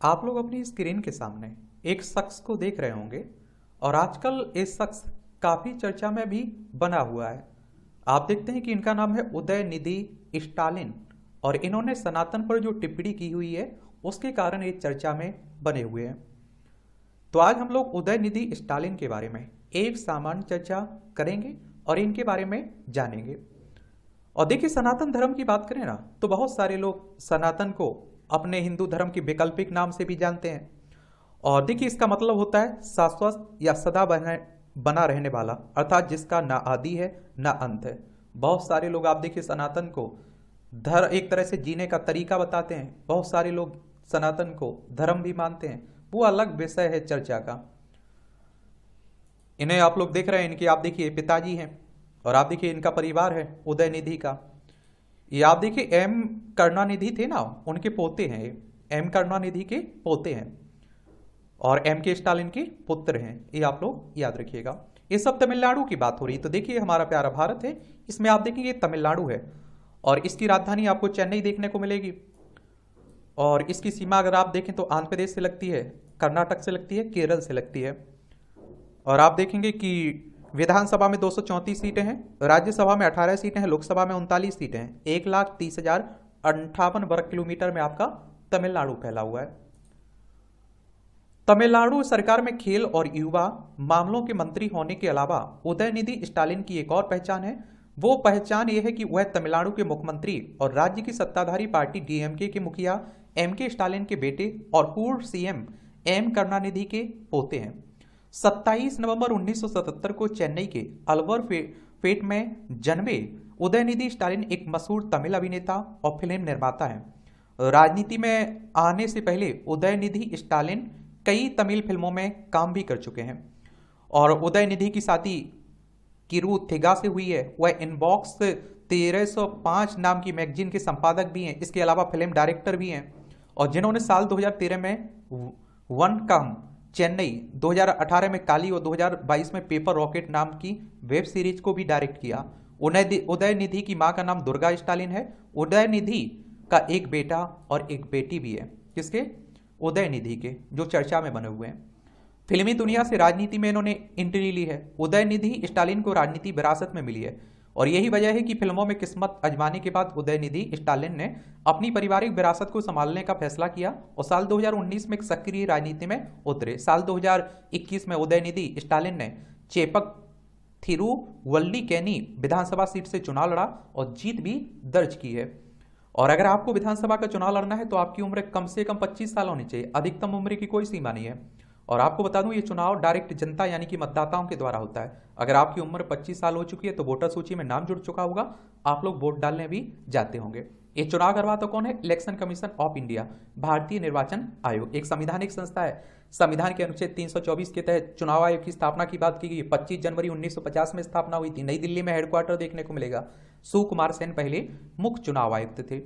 आप लोग अपनी स्क्रीन के सामने एक शख्स को देख रहे होंगे और आजकल ये शख्स काफ़ी चर्चा में भी बना हुआ है। आप देखते हैं कि इनका नाम है उदयनिधि स्टालिन और इन्होंने सनातन पर जो टिप्पणी की हुई है उसके कारण ये चर्चा में बने हुए हैं। तो आज हम लोग उदयनिधि स्टालिन के बारे में एक सामान्य चर्चा करेंगे और इनके बारे में जानेंगे। और देखिए, सनातन धर्म की बात करें ना तो बहुत सारे लोग सनातन को अपने हिंदू धर्म के वैकल्पिक नाम से भी जानते हैं। और देखिए, इसका मतलब होता है शाश्वत या सदा बना रहने वाला, अर्थात जिसका ना आदि है ना अंत है। बहुत सारे लोग आप देखिए सनातन को धर्म एक तरह से जीने का तरीका बताते हैं। बहुत सारे लोग सनातन को धर्म भी मानते हैं, वो अलग विषय है चर्चा का। इन्हें आप लोग देख रहे हैं, इनके आप देखिए पिताजी हैं और आप देखिए इनका परिवार है उदयनिधि का। ये आप देखिए एम करुणानिधि थे ना, उनके पोते हैं। ये एम करुणानिधि के पोते हैं और एम के स्टालिन के पुत्र हैं। ये आप लोग याद रखिएगा। ये सब तमिलनाडु की बात हो रही। तो देखिए, हमारा प्यारा भारत है, इसमें आप देखेंगे तमिलनाडु है और इसकी राजधानी आपको चेन्नई देखने को मिलेगी। और इसकी सीमा अगर आप देखें तो आंध्र प्रदेश से लगती है, कर्नाटक से लगती है, केरल से लगती है। और आप देखेंगे कि विधानसभा में 234 सीटें हैं, राज्यसभा में 18 सीटें हैं, लोकसभा में 39 सीटें हैं। 1,30,058 वर्ग किलोमीटर में आपका तमिलनाडु फैला हुआ है। तमिलनाडु सरकार में खेल और युवा मामलों के मंत्री होने के अलावा उदयनिधि स्टालिन की एक और पहचान है। वो पहचान ये है कि वह तमिलनाडु के मुख्यमंत्री और राज्य की सत्ताधारी पार्टी डीएमके के मुखिया एम के स्टालिन के बेटे और पूर्व सीएम एम करुणानिधि के पोते हैं। 27 नवंबर 1977 को चेन्नई के अलवर फेट में जन्मे उदयनिधि स्टालिन एक मशहूर तमिल अभिनेता और फिल्म निर्माता हैं। राजनीति में आने से पहले उदयनिधि स्टालिन कई तमिल फिल्मों में काम भी कर चुके हैं। और उदयनिधि की शादी किरू थिगा से हुई है। वह इनबॉक्स 1305 नाम की मैगजीन के संपादक भी हैं, इसके अलावा फिल्म डायरेक्टर भी हैं। और जिन्होंने साल 2013 में वन कम चेन्नई, 2018 में काली और 2022 में पेपर रॉकेट नाम की वेब सीरीज को भी डायरेक्ट किया। उदयनिधि की मां का नाम दुर्गा स्टालिन है। उदयनिधि का एक बेटा और एक बेटी भी है। किसके? उदयनिधि के, जो चर्चा में बने हुए हैं। फिल्मी दुनिया से राजनीति में इन्होंने एंट्री ली है। उदयनिधि स्टालिन को राजनीति विरासत में मिली है और यही वजह है कि फिल्मों में किस्मत आजमाने के बाद उदयनिधि स्टालिन ने अपनी पारिवारिक विरासत को संभालने का फैसला किया और साल 2019 में एक सक्रिय राजनीति में उतरे। साल 2021 में उदयनिधि स्टालिन ने चेपक थिरुवल्लीकेनी विधानसभा सीट से चुनाव लड़ा और जीत भी दर्ज की है। और अगर आपको विधानसभा का चुनाव लड़ना है तो आपकी उम्र कम से कम 25 साल होनी चाहिए, अधिकतम उम्र की कोई सीमा नहीं है। और आपको बता दूं, ये चुनाव डायरेक्ट जनता यानी कि मतदाताओं के द्वारा होता है। अगर आपकी उम्र 25 साल हो चुकी है तो वोटर सूची में नाम जुड़ चुका होगा, आप लोग वोट डालने भी जाते होंगे। ये चुनाव करवाता कौन है? इलेक्शन कमीशन ऑफ इंडिया, भारतीय निर्वाचन आयोग, एक संवैधानिक संस्था है। संविधान के अनुच्छेद 324 के तहत चुनाव आयोग की स्थापना की बात की गई। 25 जनवरी 1950 में स्थापना हुई थी। नई दिल्ली में हेडक्वार्टर देखने को मिलेगा। सुकुमार सेन पहले मुख्य चुनाव आयुक्त थे।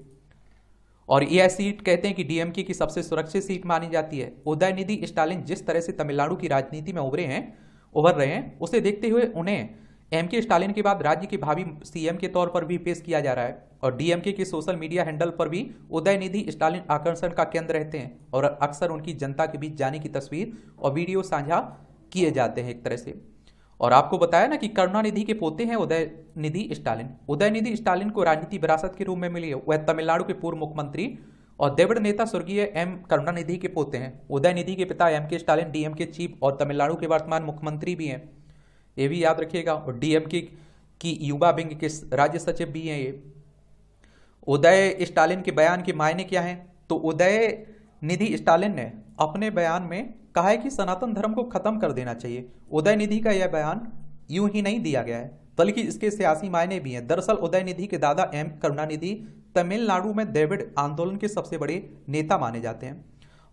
और यह सीट कहते हैं कि डीएमके की सबसे सुरक्षित सीट मानी जाती है। उदयनिधि स्टालिन जिस तरह से तमिलनाडु की राजनीति में उभर रहे हैं, उसे देखते हुए उन्हें एम के स्टालिन के बाद राज्य के भावी सीएम के तौर पर भी पेश किया जा रहा है। और डीएमके के सोशल मीडिया हैंडल पर भी उदयनिधि स्टालिन आकर्षण का केंद्र रहते हैं और अक्सर उनकी जनता के बीच जाने की तस्वीर और वीडियो साझा किए जाते हैं एक तरह से। और आपको बताया ना कि करुणानिधि के पोते हैं उदयनिधि स्टालिन। उदयनिधि स्टालिन को राजनीति विरासत के रूप में मिली है। वह तमिलनाडु के पूर्व मुख्यमंत्री और द्रविड़ नेता स्वर्गीय एम करुणानिधि के पोते हैं। उदयनिधि के पिता एम के स्टालिन डीएमके चीफ और तमिलनाडु के वर्तमान मुख्यमंत्री भी हैं, ये भी याद रखिएगा। और डीएमके की युवा विंग के राज्य सचिव भी हैं ये। उदय स्टालिन के बयान के मायने क्या हैं? तो उदयनिधि स्टालिन ने अपने बयान में कहा है कि सनातन धर्म को खत्म कर देना चाहिए। उदयनिधि का यह बयान यूं ही नहीं दिया गया है, बल्कि इसके सियासी मायने भी हैं। दरअसल उदयनिधि के दादा एम करुणानिधि तमिलनाडु में द्रविड़ आंदोलन के सबसे बड़े नेता माने जाते हैं।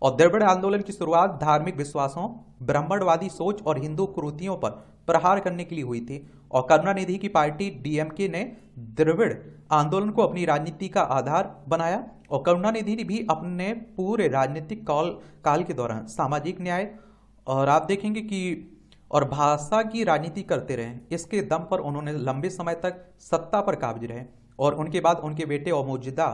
और द्रविड़ आंदोलन की शुरुआत धार्मिक विश्वासों, ब्राह्मणवादी सोच और हिंदू कुरीतियों पर प्रहार करने के लिए हुई थी। और करुणानिधि की पार्टी डीएमके ने द्रविड़ आंदोलन को अपनी राजनीति का आधार बनाया। और करुणानिधि ने भी अपने पूरे राजनीतिक काल के दौरान सामाजिक न्याय और आप देखेंगे कि और भाषा की राजनीति करते रहे। इसके दम पर उन्होंने लंबे समय तक सत्ता पर काबिज रहे और उनके बाद उनके बेटे और मौजूदा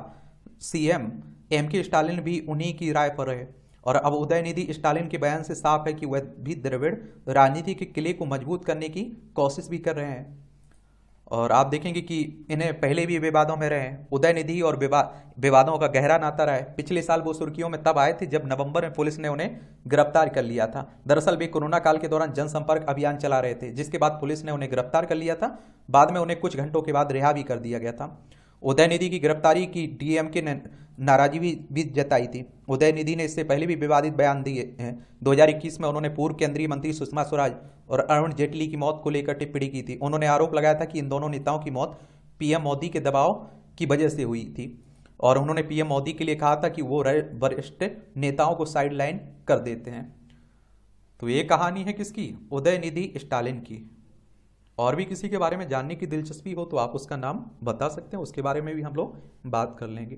सीएम एम के स्टालिन भी उन्हीं की राय पर रहे। और अब उदयनिधि स्टालिन के बयान से साफ है कि वह भी द्रविड़ राजनीति के किले को मजबूत करने की कोशिश भी कर रहे हैं। और आप देखेंगे कि इन्हें पहले भी विवादों में रहे हैं। उदयनिधि और विवादों का गहरा नाता रहा है। पिछले साल वो सुर्खियों में तब आए थे जब नवंबर में पुलिस ने उन्हें गिरफ्तार कर लिया था। दरअसल वे कोरोना काल के दौरान जनसंपर्क अभियान चला रहे थे, जिसके बाद पुलिस ने उन्हें गिरफ्तार कर लिया था। बाद में उन्हें कुछ घंटों के बाद रिहा भी कर दिया गया था। उदयनिधि की गिरफ्तारी की डीएमके ने नाराजगी भी जताई थी। उदयनिधि ने इससे पहले भी विवादित बयान दिए हैं। 2021 में उन्होंने पूर्व केंद्रीय मंत्री सुषमा स्वराज और अरुण जेटली की मौत को लेकर टिप्पणी की थी। उन्होंने आरोप लगाया था कि इन दोनों नेताओं की मौत पीएम मोदी के दबाव की वजह से हुई थी और उन्होंने पीएम मोदी के लिए कहा था कि वो वरिष्ठ नेताओं को साइडलाइन कर देते हैं। तो ये कहानी है किसकी? उदयनिधि स्टालिन की। और भी किसी के बारे में जानने की दिलचस्पी हो तो आप उसका नाम बता सकते हैं, उसके बारे में भी हम लोग बात कर लेंगे।